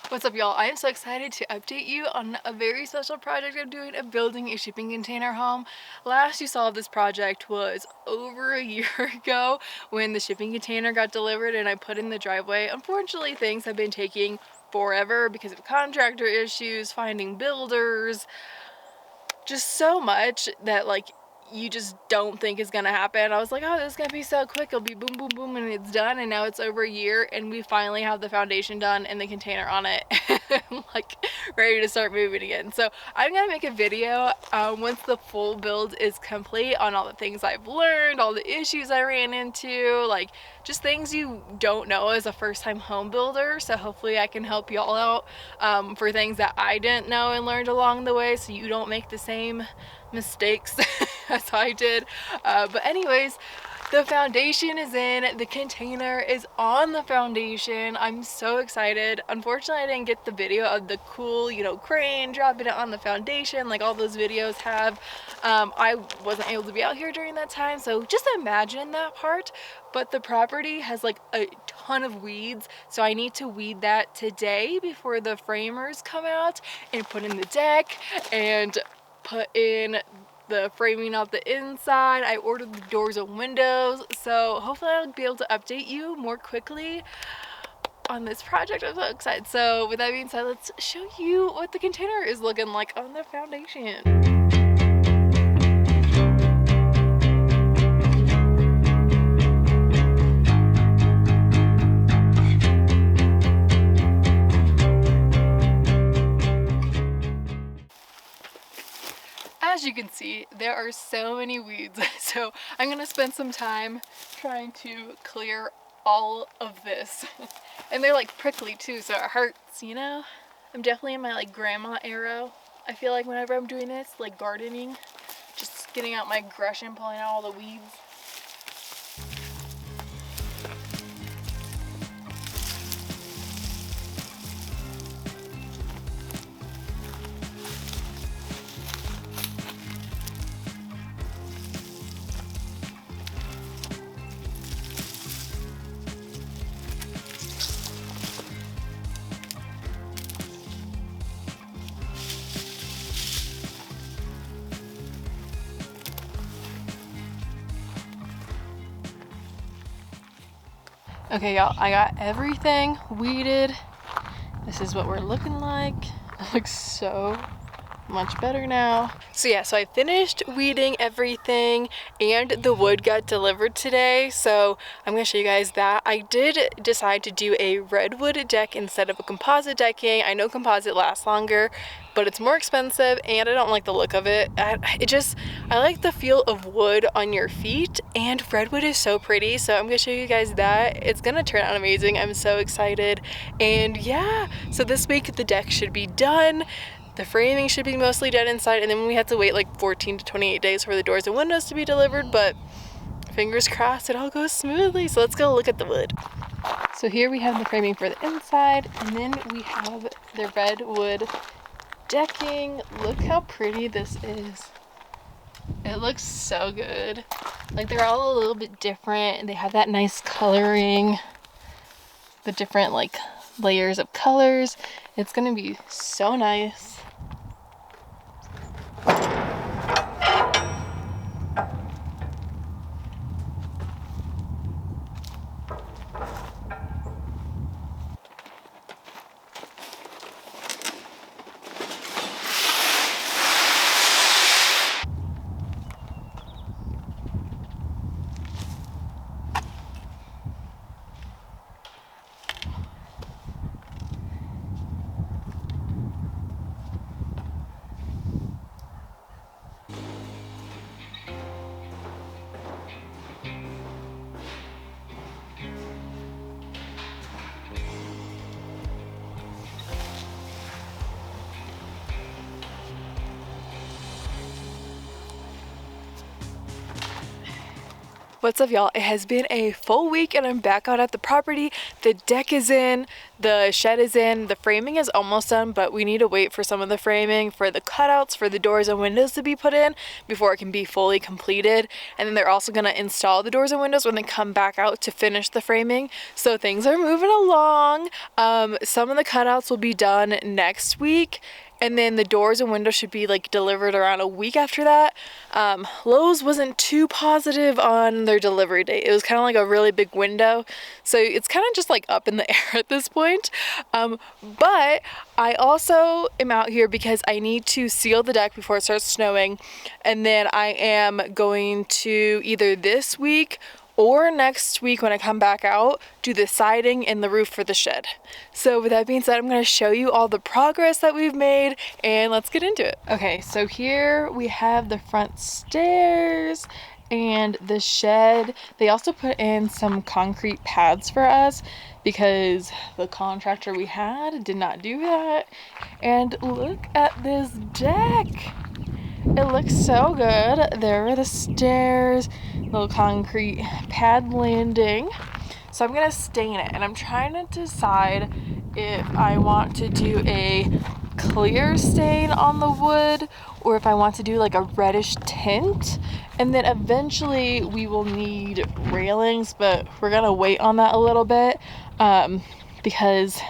What's up, y'all? I am so excited to update you on a very special project I'm doing of building a shipping container home. Last you saw of this project was over a year ago when the shipping container got delivered and I put in the driveway. Unfortunately, things have been taking forever because of contractor issues, finding builders, just so much that like you just don't think is gonna happen. I was like, oh, this is gonna be so quick, it'll be boom boom boom and it's done, and now it's over a year and we finally have the foundation done and the container on it like ready to start moving again. So I'm gonna make a video once the full build is complete on all the things I've learned, all the issues I ran into, like just things you don't know as a first-time home builder. So hopefully I can help y'all out for things that I didn't know and learned along the way, so you don't make the same mistakes as I did. But anyways, the foundation is in, the container is on the foundation. I'm so excited. Unfortunately, I didn't get the video of the cool, crane dropping it on the foundation like all those videos have. I wasn't able to be out here during that time, so just imagine that part. But the property has like a ton of weeds, so I need to weed that today before the framers come out and put in the deck and put in the framing of the inside. I ordered the doors and windows, so hopefully I'll be able to update you more quickly on this project. I'm so excited. So with that being said, let's show you what the container is looking like on the foundation. As you can see, there are so many weeds, so I'm gonna spend some time trying to clear all of this. And they're like prickly too, so it hurts, you know? I'm definitely in my like grandma era. I feel like whenever I'm doing this, like gardening, just getting out my Gresham, pulling out all the weeds. Okay, y'all, I got everything weeded. This is what we're looking like. It looks so much better now. So yeah, so I finished weeding everything and the wood got delivered today, so I'm gonna show you guys that. I did decide to do a redwood deck instead of a composite decking. I know composite lasts longer, but it's more expensive and I don't like the look of it. I like the feel of wood on your feet, and redwood is so pretty, so I'm gonna show you guys that. It's gonna turn out amazing. I'm so excited. And yeah, so this week the deck should be done. The framing should be mostly done inside, and then we have to wait like 14 to 28 days for the doors and windows to be delivered, but fingers crossed it all goes smoothly. So let's go look at the wood. So here we have the framing for the inside, and then we have the redwood decking. Look how pretty this is. It looks so good. Like they're all a little bit different, and they have that nice coloring, the different like layers of colors. It's gonna be so nice. What's up, y'all? It has been a full week and I'm back out at the property. The deck is in, the shed is in, the framing is almost done, but we need to wait for some of the framing for the cutouts for the doors and windows to be put in before it can be fully completed. And then they're also going to install the doors and windows when they come back out to finish the framing. So things are moving along. Some of the cutouts will be done next week. And then the doors and windows should be like delivered around a week after that. Lowe's wasn't too positive on their delivery date. It was kind of like a really big window. So it's kind of just like up in the air at this point. But I also am out here because I need to seal the deck before it starts snowing. And then I am going to either this week or next week when I come back out, do the siding and the roof for the shed. So with that being said, I'm gonna show you all the progress that we've made and let's get into it. Okay, so here we have the front stairs and the shed. They also put in some concrete pads for us because the contractor we had did not do that. And look at this deck. It looks so good. There are the stairs, little concrete pad landing. So I'm gonna stain it and I'm trying to decide if I want to do a clear stain on the wood or if I want to do like a reddish tint. And then eventually we will need railings, but we're gonna wait on that a little bit because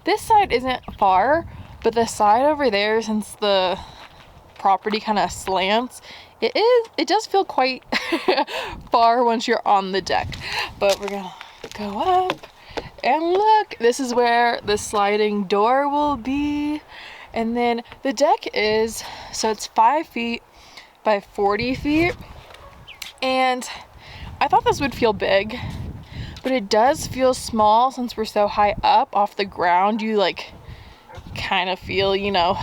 this side isn't far, but the side over there, since the property kind of slants, it does feel quite far once you're on the deck. But we're gonna go up and look, this is where the sliding door will be. And then the deck is, so it's 5 feet by 40 feet, and I thought this would feel big, but it does feel small since we're so high up off the ground. You like kind of feel, you know,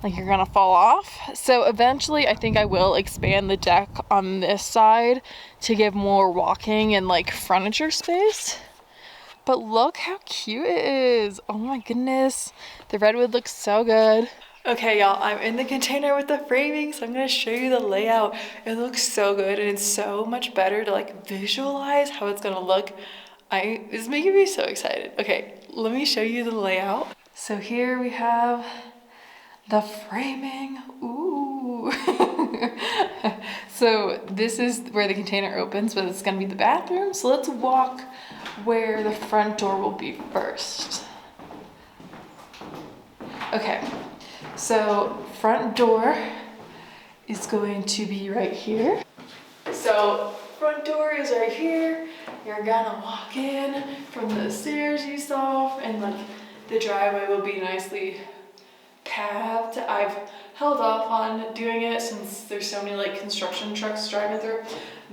like you're gonna fall off. So eventually I think I will expand the deck on this side to give more walking and like furniture space. But look how cute it is. Oh my goodness. The redwood looks so good. Okay, y'all, I'm in the container with the framing, so I'm gonna show you the layout. It looks so good and it's so much better to like visualize how it's gonna look. It's making me so excited. Okay, let me show you the layout. So here we have the framing. Ooh. So this is where the container opens, but it's gonna be the bathroom. So let's walk where the front door will be first. Okay, so front door is going to be right here. So front door is right here. You're gonna walk in from the stairs you saw, and like the driveway will be nicely paved. I've held off on doing it since there's so many like construction trucks driving through,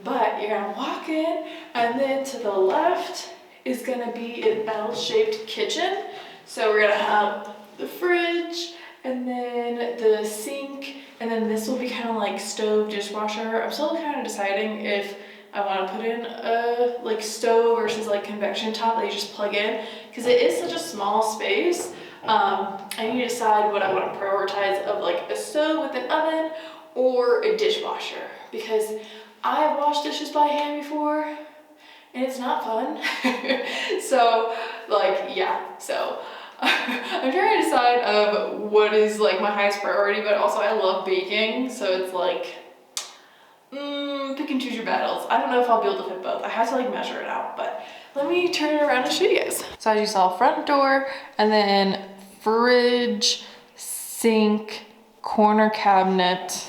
but you're gonna walk in and then to the left is gonna be an L-shaped kitchen. So we're gonna have the fridge and then the sink, and then this will be kind of like stove, dishwasher. I'm still kind of deciding if I want to put in a like stove versus like convection top that you just plug in, because it is such a small space. I need to decide what I want to prioritize of like a stove with an oven or a dishwasher, because I have washed dishes by hand before and it's not fun. So like, yeah, so I'm trying to decide of what is like my highest priority, but also I love baking, so it's like pick and choose your battles. I don't know if I'll be able to fit both. I have to like measure it out, but let me turn it around and show you guys. So as you saw, front door, and then fridge, sink, corner cabinet,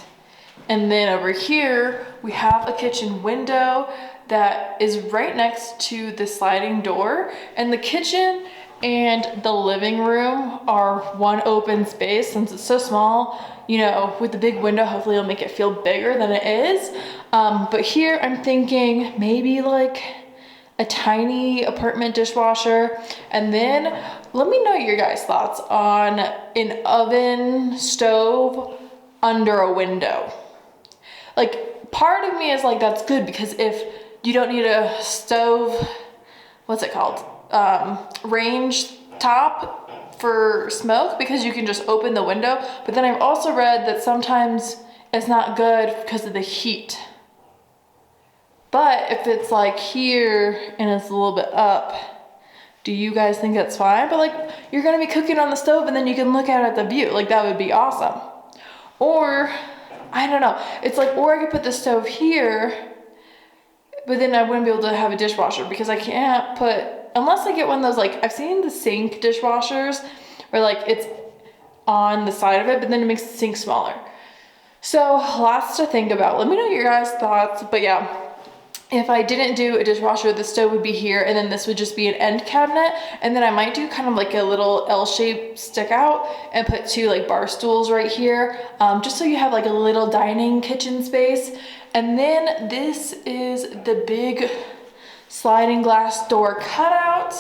and then over here we have a kitchen window that is right next to the sliding door, and the kitchen and the living room are one open space. Since it's so small, you know, with the big window, hopefully it'll make it feel bigger than it is. But here I'm thinking maybe like a tiny apartment dishwasher. And then let me know your guys' thoughts on an oven stove under a window. Like, part of me is like, that's good, because if you don't need a stove, what's it called? Range top for smoke, because you can just open the window. But then I've also read that sometimes it's not good because of the heat. But if it's like here and it's a little bit up, do you guys think that's fine? But like, you're gonna be cooking on the stove and then you can look out at the view. Like, that would be awesome. Or, I don't know. It's like, or I could put the stove here, but then I wouldn't be able to have a dishwasher because I can't put, unless I get one of those, like, I've seen the sink dishwashers where like it's on the side of it, but then it makes the sink smaller. So lots to think about. Let me know your guys' thoughts. But yeah, if I didn't do a dishwasher, the stove would be here, and then this would just be an end cabinet, and then I might do kind of like a little L-shaped stick out and put 2 like bar stools right here, just so you have like a little dining kitchen space. And then this is the big sliding glass door cutout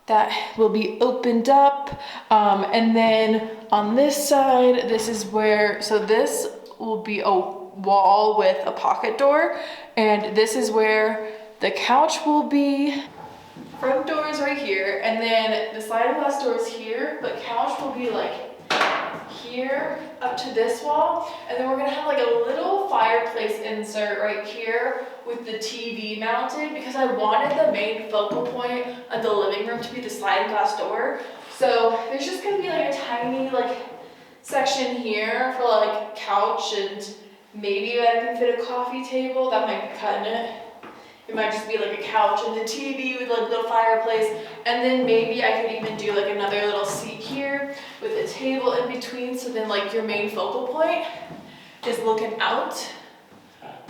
that will be opened up. And then on this side, this is where, so this will be a wall with a pocket door, and this is where the couch will be. Front door is right here, and then the sliding glass door is here, but couch will be like here up to this wall, and then we're gonna have like a little fireplace insert right here with the TV mounted, because I wanted the main focal point of the living room to be the sliding glass door. So there's just gonna be like a tiny like section here for like couch, and maybe I can fit a coffee table. That might be cutting it. It might just be like a couch and the TV with like a little fireplace, and then maybe I could even do like another little seat here with a table in between, so then like your main focal point is looking out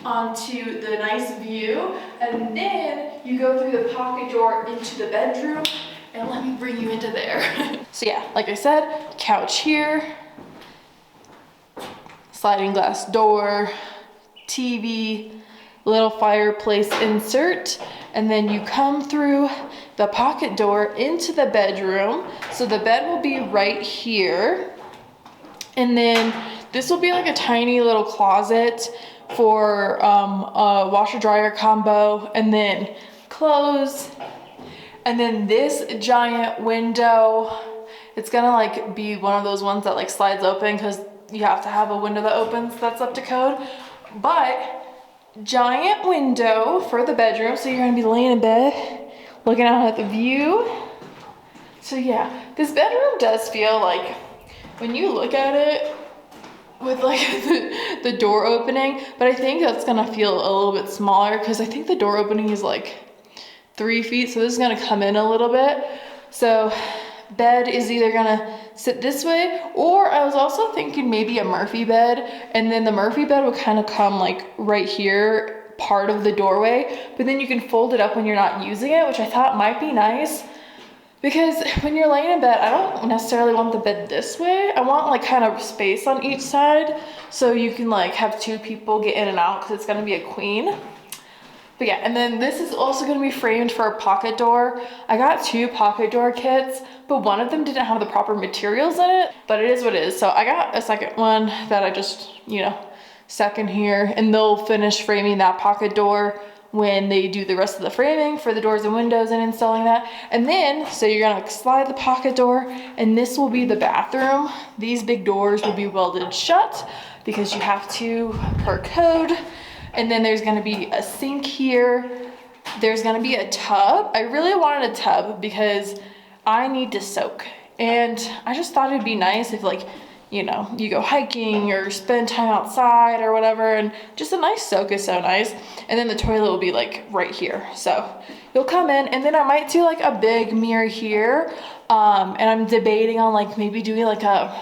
onto the nice view, and then you go through the pocket door into the bedroom, and let me bring you into there. So yeah, like I said, couch here, sliding glass door, TV, little fireplace insert, and then you come through the pocket door into the bedroom. So the bed will be right here, and then this will be like a tiny little closet for a washer dryer combo, and then clothes, and then this giant window, it's gonna like be one of those ones that like slides open, because you have to have a window that opens, that's up to code. But giant window for the bedroom, so you're gonna be laying in bed looking out at the view. So yeah, this bedroom does feel like, when you look at it with like the door opening, but I think that's gonna feel a little bit smaller because I think the door opening is like 3 feet, so this is gonna come in a little bit. So bed is either gonna sit this way, or I was also thinking maybe a Murphy bed, and then the Murphy bed would kind of come like right here, part of the doorway, but then you can fold it up when you're not using it, which I thought might be nice, because when you're laying in bed, I don't necessarily want the bed this way. I want like kind of space on each side, so you can like have 2 people get in and out, because it's gonna be a queen. But yeah, and then this is also gonna be framed for a pocket door. I got 2 pocket door kits, but one of them didn't have the proper materials in it, but it is what it is. So I got a second one that I just, you know, stuck in here, and they'll finish framing that pocket door when they do the rest of the framing for the doors and windows and installing that. And then, so you're gonna slide the pocket door, and this will be the bathroom. These big doors will be welded shut because you have to per code. And then there's gonna be a sink here. There's gonna be a tub. I really wanted a tub because I need to soak. And I just thought it'd be nice if, like, you know, you go hiking or spend time outside or whatever, and just a nice soak is so nice. And then the toilet will be like right here. So you'll come in, and then I might do like a big mirror here. And I'm debating on like maybe doing like a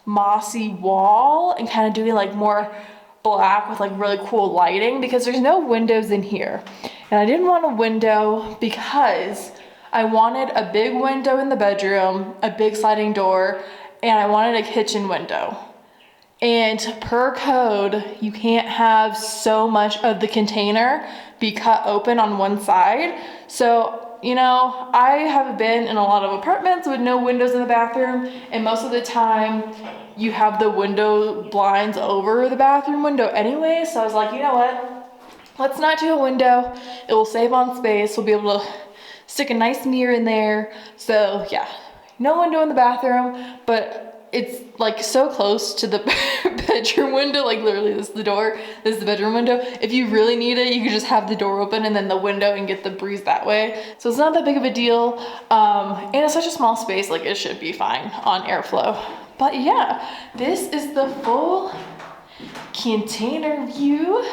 mossy wall and kind of doing like more black with like really cool lighting, because there's no windows in here, and I didn't want a window because I wanted a big window in the bedroom, a big sliding door, and I wanted a kitchen window. And per code, you can't have so much of the container be cut open on one side. So, you know, I have been in a lot of apartments with no windows in the bathroom, and most of the time you have the window blinds over the bathroom window anyway. So I was like, you know what? Let's not do a window. It will save on space. We'll be able to stick a nice mirror in there. So yeah, no window in the bathroom, but it's like so close to the bedroom window, like literally this is the door, this is the bedroom window. If you really need it, you can just have the door open and then the window and get the breeze that way. So it's not that big of a deal. And it's such a small space, like it should be fine on airflow. But yeah, this is the full container view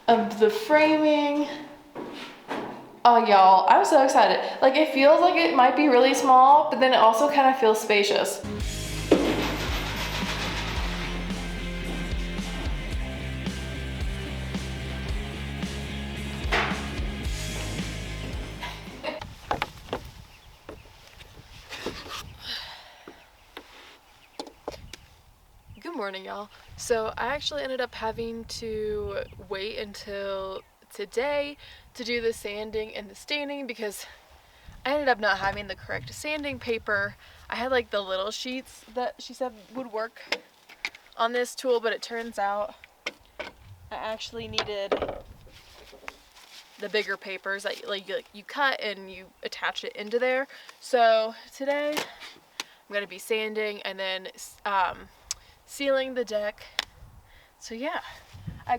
of the framing. Oh y'all, I'm so excited. Like it feels like it might be really small, but then it also kind of feels spacious. Good morning, y'all. So I actually ended up having to wait until today to do the sanding and the staining because I ended up not having the correct sanding paper. I had like the little sheets that she said would work on this tool, but it turns out I actually needed the bigger papers that like you cut and you attach it into there. So today I'm gonna be sanding and then sealing the deck. So yeah, I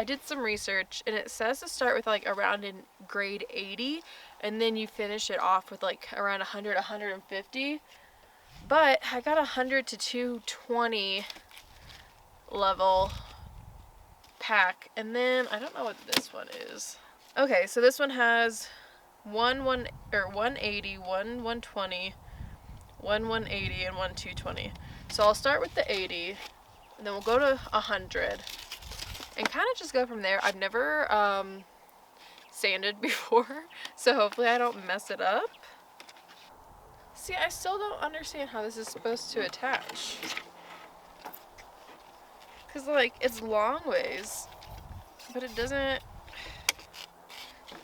did some research and it says to start with like around in grade 80 and then you finish it off with like around 100, 150. But I got 100 to 220 level pack, and then I don't know what this one is. Okay, so this one has 180, 120, 180, and 220. So I'll start with the 80, and then we'll go to 100, and kind of just go from there. I've never sanded before, so hopefully I don't mess it up. See, I still don't understand how this is supposed to attach. Cause like, it's long ways, but it doesn't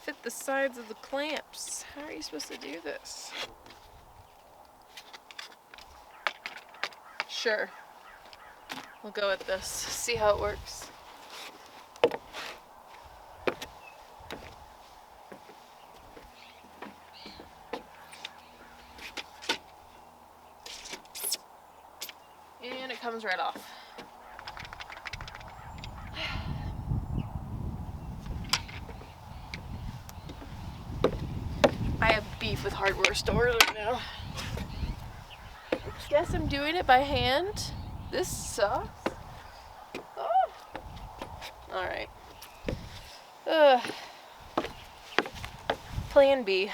fit the sides of the clamps. How are you supposed to do this? Sure. We'll go with this. See how it works. And it comes right off. I have beef with hardware stores right now. Guess I'm doing it by hand. This sucks. Oh. Alright. Plan B.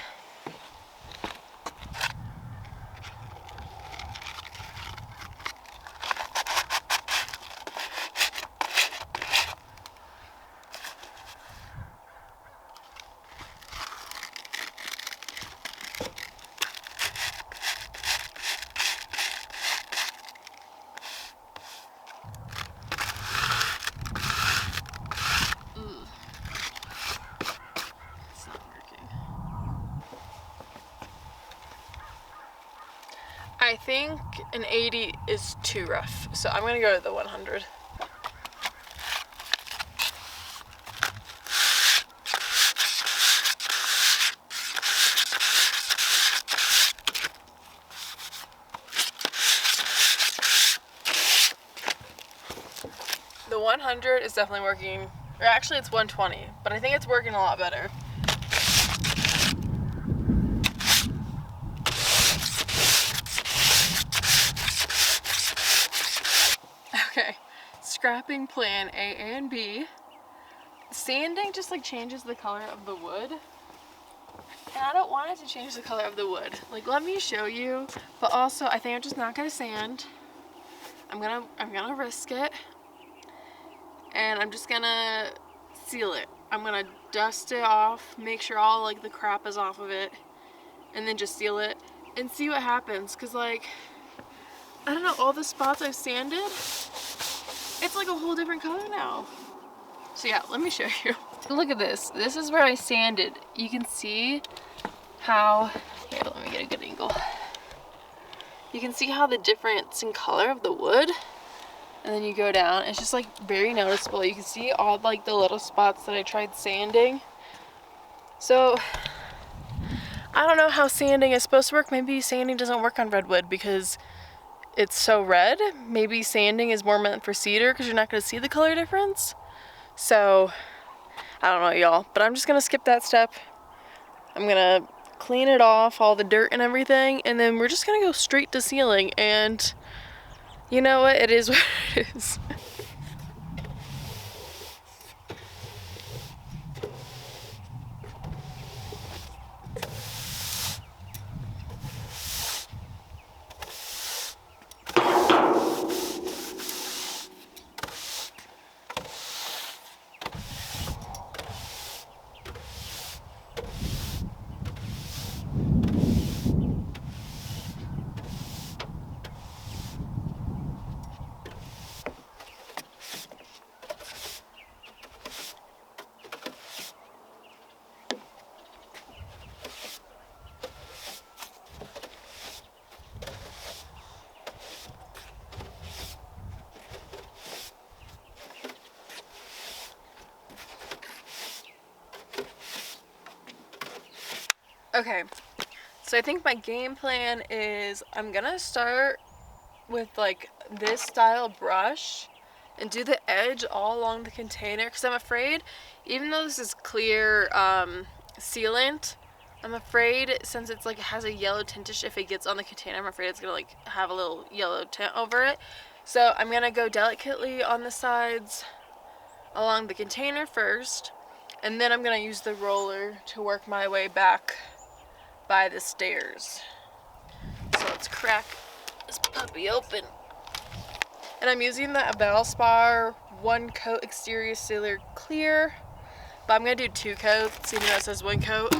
I think an 80 is too rough, so I'm gonna go to the 100. The 100 is definitely working, or actually it's 120, but I think it's working a lot better. Okay, scrapping plan A and B. Sanding just like changes the color of the wood. And I don't want it to change the color of the wood. Like, let me show you, but also I think I'm just not gonna sand. I'm gonna risk it. And I'm just gonna seal it. I'm gonna dust it off, make sure all like the crap is off of it, and then just seal it and see what happens. Cause like, I don't know, all the spots I've sanded, it's like a whole different color now. So yeah, let me show you. Look at this. This is where I sanded. You can see how, here, let me get a good angle. You can see how the difference in color of the wood, and then you go down, it's just like very noticeable. You can see all like the little spots that I tried sanding. So I don't know how sanding is supposed to work. Maybe sanding doesn't work on redwood because it's so red. Maybe sanding is more meant for cedar because you're not going to see the color difference. So I don't know, y'all, but I'm just going to skip that step. I'm going to clean it off, all the dirt and everything, and then we're just going to go straight to sealing. And you know what? It is what it is. Okay, so I think my game plan is I'm gonna start with like this style brush and do the edge all along the container, because I'm afraid, even though this is clear sealant, I'm afraid since it's like, it has a yellow tintish, if it gets on the container, I'm afraid it's gonna like have a little yellow tint over it. So I'm gonna go delicately on the sides along the container first, and then I'm gonna use the roller to work my way back by the stairs. So let's crack this puppy open. And I'm using the Valspar one coat exterior sealer clear, but I'm gonna do 2 coats even though it says 1 coat.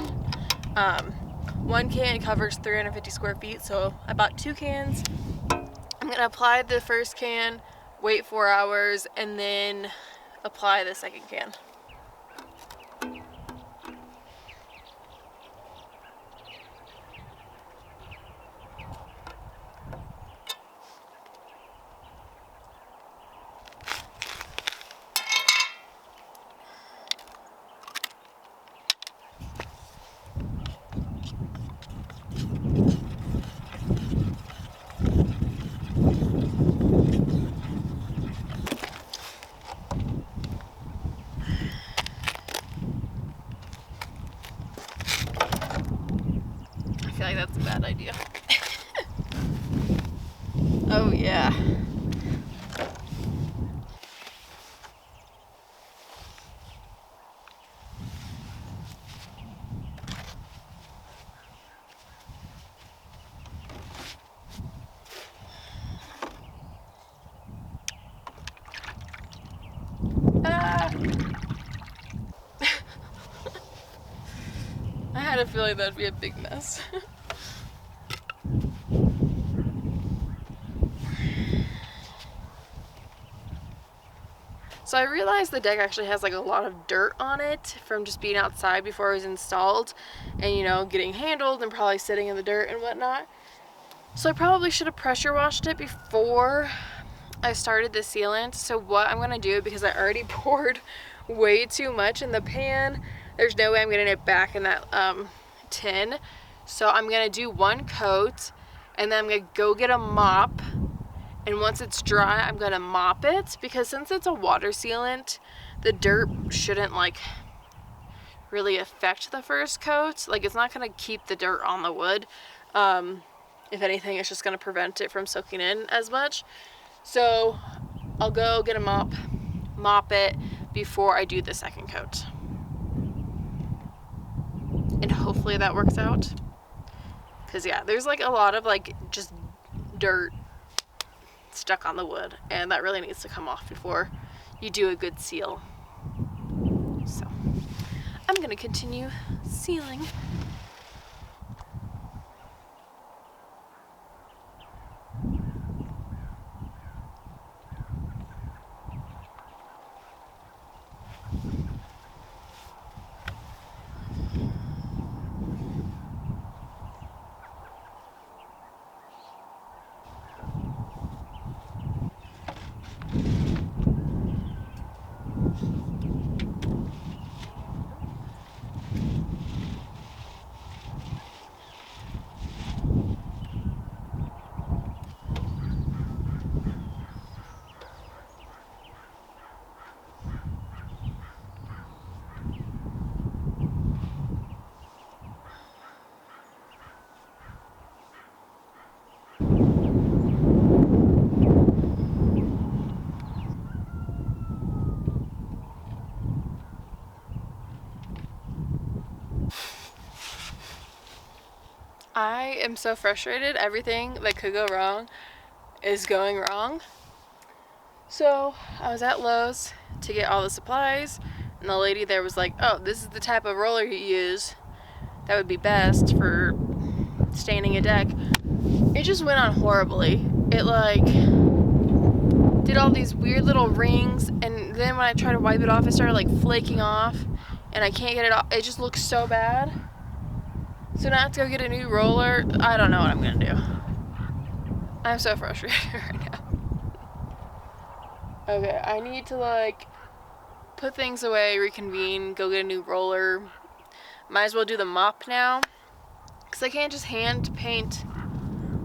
One can covers 350 square feet, so I bought 2 cans. I'm gonna apply the first can, wait 4 hours, and then apply the second can. I feel like that's a bad idea. Oh yeah. I had a feeling that'd be a big mess. So I realized the deck actually has like a lot of dirt on it from just being outside before it was installed, and you know, getting handled and probably sitting in the dirt and whatnot. So I probably should have pressure washed it before I started the sealant. So what I'm gonna do, because I already poured way too much in the pan, there's no way I'm getting it back in that tin. So I'm gonna do 1 coat, and then I'm gonna go get a mop, and once it's dry I'm gonna mop it, because since it's a water sealant, the dirt shouldn't like really affect the first coat. Like, it's not gonna keep the dirt on the wood. If anything, it's just gonna prevent it from soaking in as much. So I'll go get a mop it before I do the second coat, and hopefully that works out, because yeah, there's like a lot of like just dirt stuck on the wood, and that really needs to come off before you do a good seal. So I'm gonna continue sealing. I'm so frustrated. Everything that could go wrong is going wrong. So I was at Lowe's to get all the supplies, and the lady there was like, oh, this is the type of roller you use that would be best for staining a deck. It just went on horribly. It like did all these weird little rings, and then when I tried to wipe it off, it started like flaking off, and I can't get it off. It just looks so bad. So now I have to go get a new roller. I don't know what I'm gonna do. I'm so frustrated right now. Okay, I need to like put things away, reconvene, go get a new roller. Might as well do the mop now, because I can't just hand paint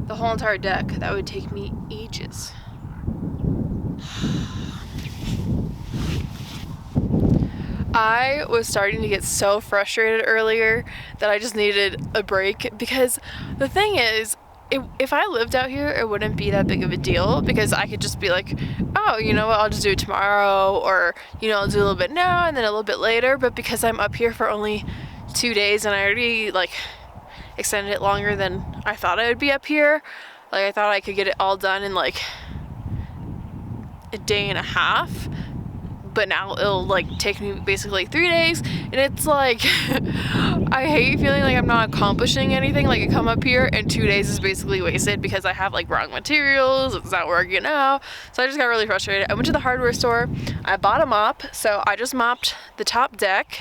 the whole entire deck. That would take me ages. I was starting to get so frustrated earlier that I just needed a break, because the thing is, if I lived out here, it wouldn't be that big of a deal, because I could just be like, oh, you know what, I'll just do it tomorrow, or, you know, I'll do a little bit now and then a little bit later. But because I'm up here for only 2 days, and I already like extended it longer than I thought I would be up here, like I thought I could get it all done in like a day and a half, but now it'll like take me basically 3 days, and it's like I hate feeling like I'm not accomplishing anything. Like I come up here and 2 days is basically wasted because I have like wrong materials, it's not working out. So I just got really frustrated. I went to the hardware store, I bought a mop, so I just mopped the top deck,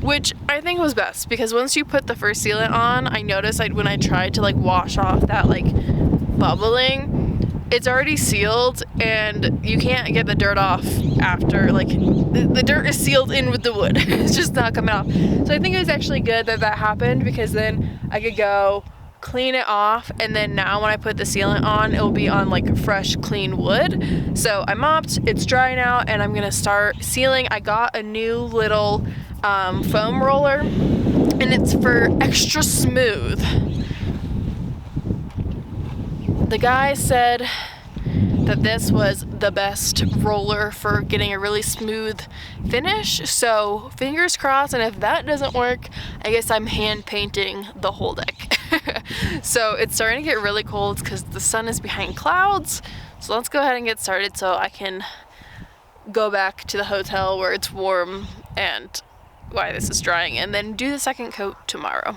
which I think was best, because once you put the first sealant on, I noticed when I tried to like wash off that like bubbling, it's already sealed and you can't get the dirt off after, like the dirt is sealed in with the wood. It's just not coming off. So I think it was actually good that that happened, because then I could go clean it off, and then now when I put the sealant on, it will be on like fresh clean wood. So I mopped, it's dry now, and I'm gonna start sealing. I got a new little foam roller, and it's for extra smooth. The guy said that this was the best roller for getting a really smooth finish, so fingers crossed. And if that doesn't work, I guess I'm hand painting the whole deck. So it's starting to get really cold because the sun is behind clouds, so let's go ahead and get started so I can go back to the hotel where it's warm and while this is drying, and then do the second coat tomorrow.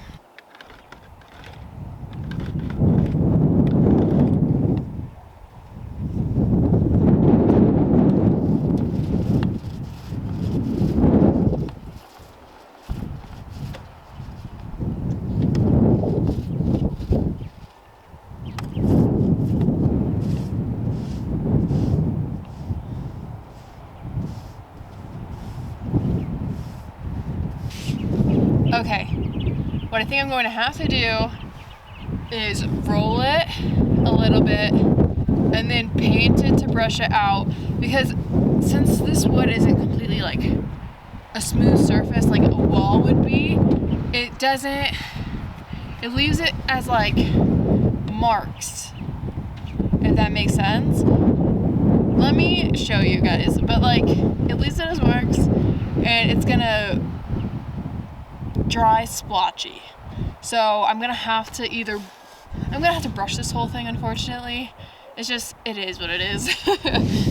Okay, what I think I'm going to have to do is roll it a little bit and then paint it to brush it out, because since this wood isn't completely like a smooth surface like a wall would be, it leaves it as like marks, if that makes sense. Let me show you guys, but like it leaves it as marks, and it's gonna dry splotchy. So I'm gonna have to brush this whole thing, unfortunately. It is what it is.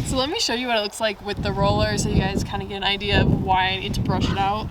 So let me show you what it looks like with the roller, so you guys kind of get an idea of why I need to brush it out.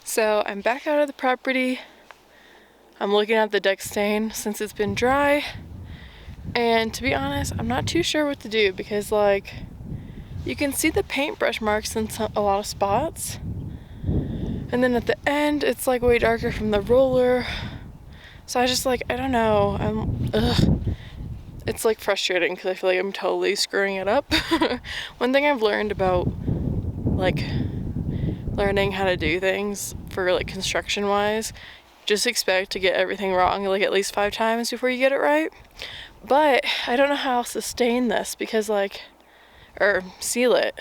So I'm back out of the property. I'm looking at the deck stain since it's been dry. And to be honest, I'm not too sure what to do because like you can see the paintbrush marks in a lot of spots. And then at the end, it's like way darker from the roller. So I just like, I don't know. It's like frustrating because I feel like I'm totally screwing it up. One thing I've learned about like learning how to do things for like construction wise, just expect to get everything wrong like at least 5 times before you get it right. But I don't know how I'll sustain this because like, or seal it.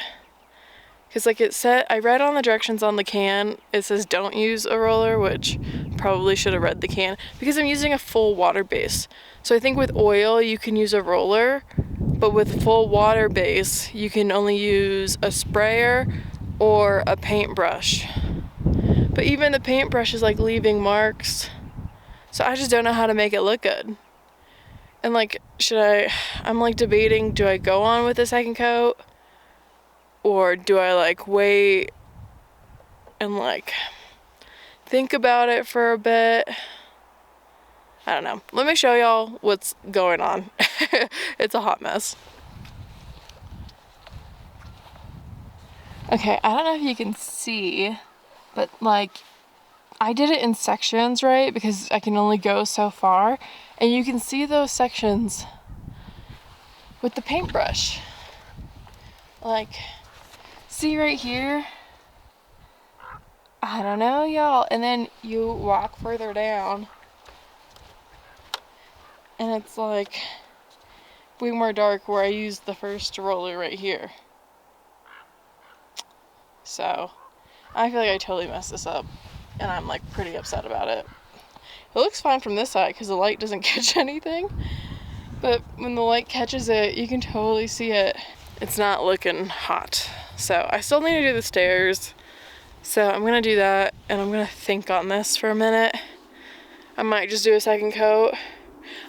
Because like it said, I read on the directions on the can, it says don't use a roller, which probably should have read the can because I'm using a full water base. So I think with oil you can use a roller, but with full water base you can only use a sprayer or a paintbrush. But even the paintbrush is like leaving marks. So I just don't know how to make it look good. And like, I'm like debating, do I go on with the second coat? Or do I like wait and like think about it for a bit? I don't know. Let me show y'all what's going on. It's a hot mess. Okay, I don't know if you can see, but like I did it in sections, right? Because I can only go so far. And you can see those sections with the paintbrush. Like, see right here? I don't know, y'all. And then you walk further down. And it's like way more dark where I used the first roller right here. So, I feel like I totally messed this up. And I'm like pretty upset about it. It looks fine from this side because the light doesn't catch anything. But when the light catches it, you can totally see it. It's not looking hot. So I still need to do the stairs. So I'm gonna do that and I'm gonna think on this for a minute. I might just do a second coat.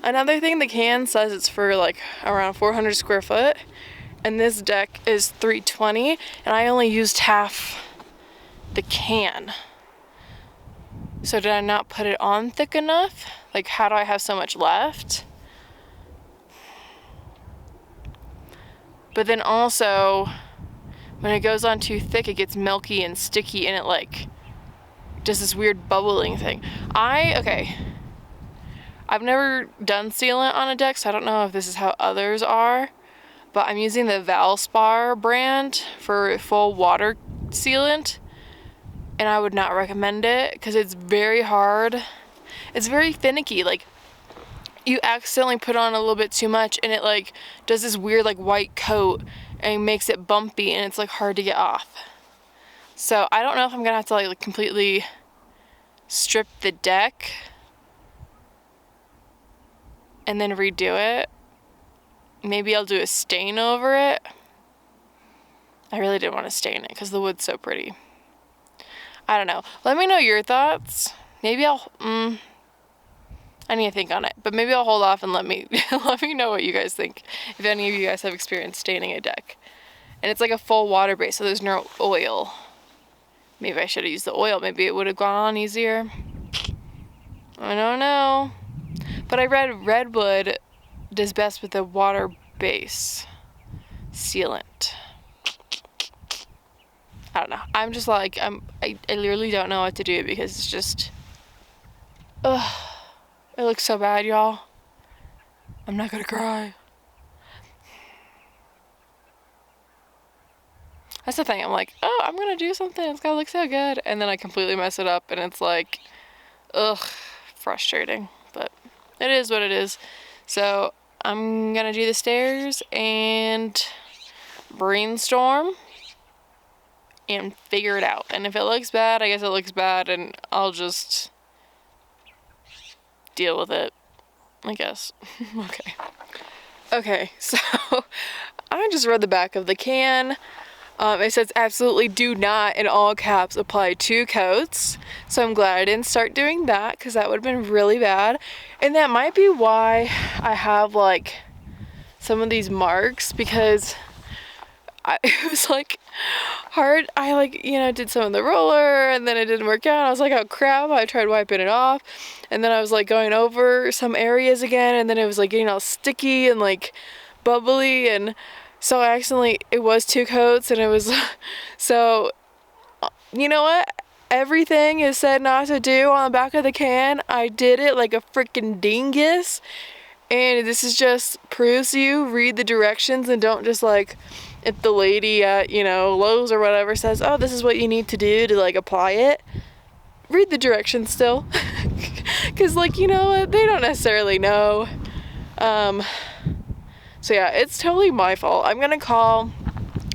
Another thing, the can says it's for like around 400 square foot. And this deck is 320 and I only used half the can. So did I not put it on thick enough? Like, how do I have so much left? But then also, when it goes on too thick, it gets milky and sticky and it like does this weird bubbling thing. I've never done sealant on a deck, so I don't know if this is how others are, but I'm using the Valspar brand for full water sealant. And I would not recommend it because it's very hard. It's very finicky. Like, you accidentally put on a little bit too much and it like does this weird like white coat and makes it bumpy and it's like hard to get off. So I don't know if I'm gonna have to like completely strip the deck and then redo it. Maybe I'll do a stain over it. I really didn't want to stain it because the wood's so pretty. I don't know. Let me know your thoughts. Maybe I need to think on it, but maybe I'll hold off and let me know what you guys think. If any of you guys have experienced staining a deck. And it's like a full water base, so there's no oil. Maybe I should have used the oil. Maybe it would have gone on easier. I don't know. But I read redwood does best with a water base sealant. I don't know. I'm just like, I literally don't know what to do because it's just, it looks so bad, y'all. I'm not gonna cry. That's the thing. I'm like, oh, I'm gonna do something. It's gonna look so good. And then I completely mess it up and it's like, frustrating. But it is what it is. So I'm gonna do the stairs and brainstorm and figure it out. And if it looks bad, I guess it looks bad and I'll just deal with it, I guess. Okay, so I just read the back of the can. It says absolutely do not, in all caps, apply 2 coats. So I'm glad I didn't start doing that because that would have been really bad. And that might be why I have like some of these marks, because it was like hard. I like, you know, did some of the roller and then it didn't work out. I was like, oh crap. I tried wiping it off and then I was like going over some areas again and then it was like getting all sticky and like bubbly, and so I accidentally, it was 2 coats and it was so you know what? Everything is said not to do on the back of the can. I did it like a freaking dingus. And this is just proves to you, read the directions and don't just like, if the lady at, you know, Lowe's or whatever says, oh, this is what you need to do to like apply it. Read the directions still. Cause like, you know what? They don't necessarily know. So yeah, it's totally my fault. I'm gonna call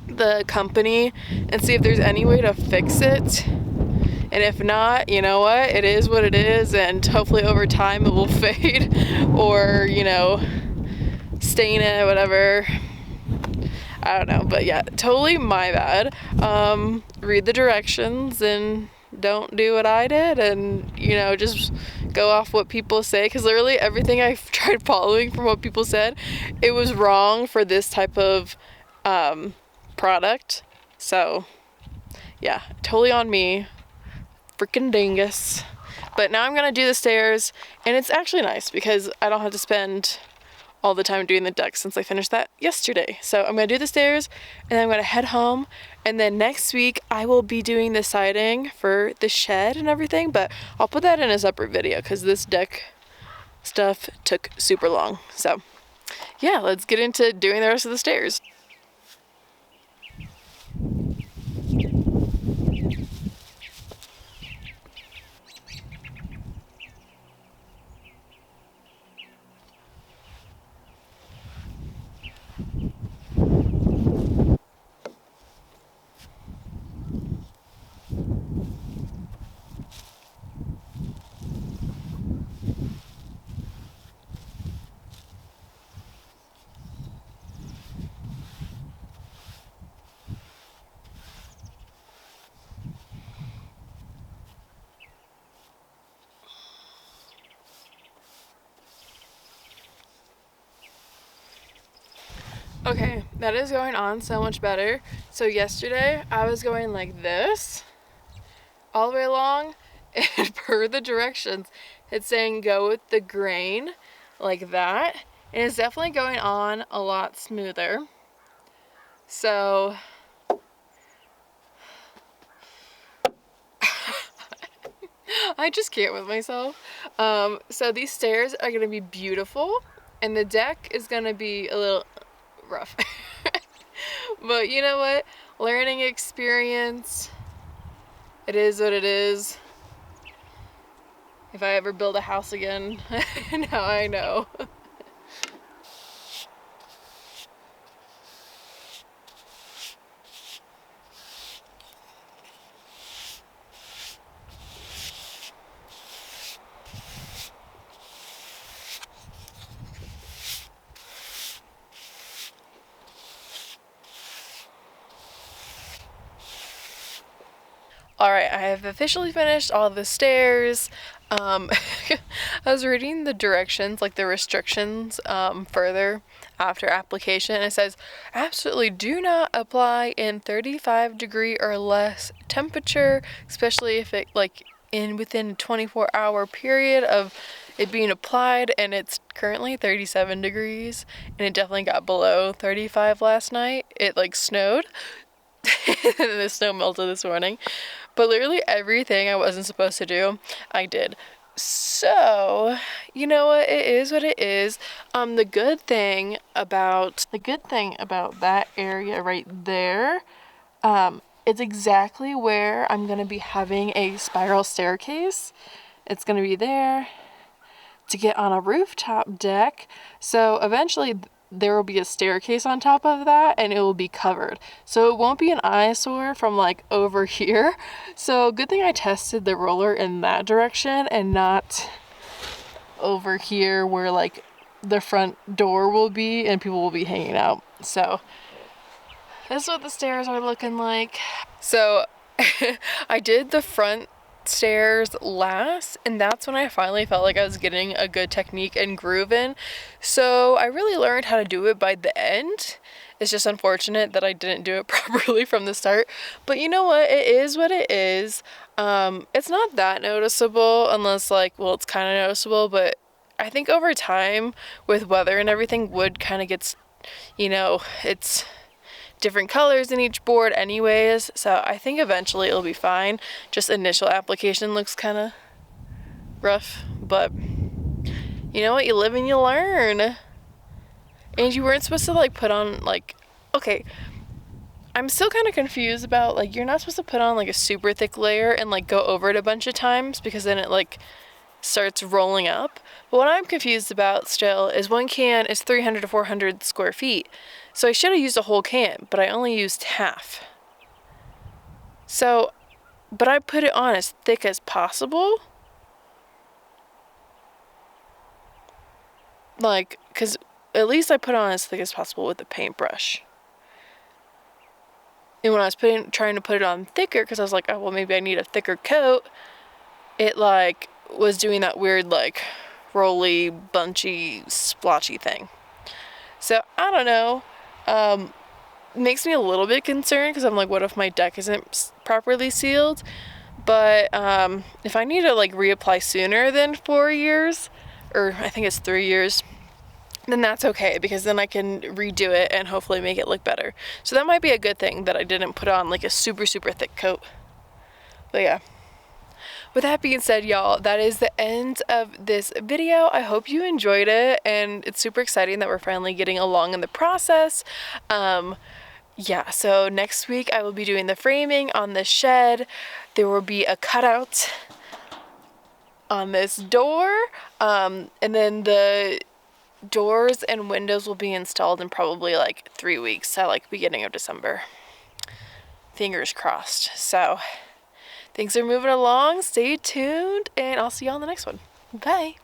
the company and see if there's any way to fix it. And if not, you know what? It is what it is, and hopefully over time it will fade or, you know, stain it, whatever. I don't know, but yeah, totally my bad. Read the directions and don't do what I did, and, you know, just go off what people say, because literally everything I've tried following from what people said, it was wrong for this type of product. So yeah, totally on me. Freaking dingus. But now I'm gonna do the stairs, and it's actually nice because I don't have to spend all the time doing the deck since I finished that yesterday. So I'm gonna do the stairs and then I'm gonna head home, and then next week I will be doing the siding for the shed and everything, but I'll put that in a separate video because this deck stuff took super long. So yeah, let's get into doing the rest of the stairs. Okay, that is going on so much better. So yesterday I was going like this all the way along, and per the directions it's saying go with the grain like that, and it's definitely going on a lot smoother. So I just can't with myself. So these stairs are gonna be beautiful and the deck is gonna be a little rough. But you know what? Learning experience. It is what it is. If I ever build a house again, now I know. Alright, I have officially finished all the stairs. I was reading the directions, like the restrictions, further after application. It says, absolutely do not apply in 35-degree or less temperature, especially if it, like, within a 24-hour period of it being applied, and it's currently 37 degrees, and it definitely got below 35 last night. It, like, snowed. The snow melted this morning. But literally everything I wasn't supposed to do, I did. So, you know what? It is what it is. The good thing about that area right there, it's exactly where I'm gonna be having a spiral staircase. It's gonna be there to get on a rooftop deck. So eventually there will be a staircase on top of that and it will be covered. So it won't be an eyesore from like over here. So good thing I tested the roller in that direction and not over here where like the front door will be and people will be hanging out. So this is what the stairs are looking like. So I did the front stairs last, and that's when I finally felt like I was getting a good technique and groove in. So I really learned how to do it by the end, It's just unfortunate that I didn't do it properly from the start. But you know what? It is what it is. It's not that noticeable unless like, well, it's kind of noticeable, but I think over time with weather and everything, wood kind of gets, you know, it's different colors in each board anyways. So I think eventually it'll be fine. Just initial application looks kind of rough, but you know what? You live and you learn. And you weren't supposed to like put on like, okay, I'm still kind of confused about like, you're not supposed to put on like a super thick layer and like go over it a bunch of times because then it like starts rolling up. But what I'm confused about still is one can is 300 to 400 square feet. So I should have used a whole can, but I only used half. So, but I put it on as thick as possible. Like, because at least I put on as thick as possible with the paintbrush. And when I was trying to put it on thicker, because I was like, oh, well, maybe I need a thicker coat, it like was doing that weird like rolly, bunchy, splotchy thing. So I don't know. Makes me a little bit concerned because I'm like, what if my deck isn't properly sealed? But if I need to like reapply sooner than 4 years, or I think it's 3 years, then that's okay because then I can redo it and hopefully make it look better. So that might be a good thing that I didn't put on like a super, super thick coat. But yeah. With that being said, y'all, that is the end of this video. I hope you enjoyed it, and it's super exciting that we're finally getting along in the process. Yeah, so next week I will be doing the framing on the shed. There will be a cutout on this door, and then the doors and windows will be installed in probably like 3 weeks, so like beginning of December. Fingers crossed. So things are moving along. Stay tuned, and I'll see you on the next one. Bye.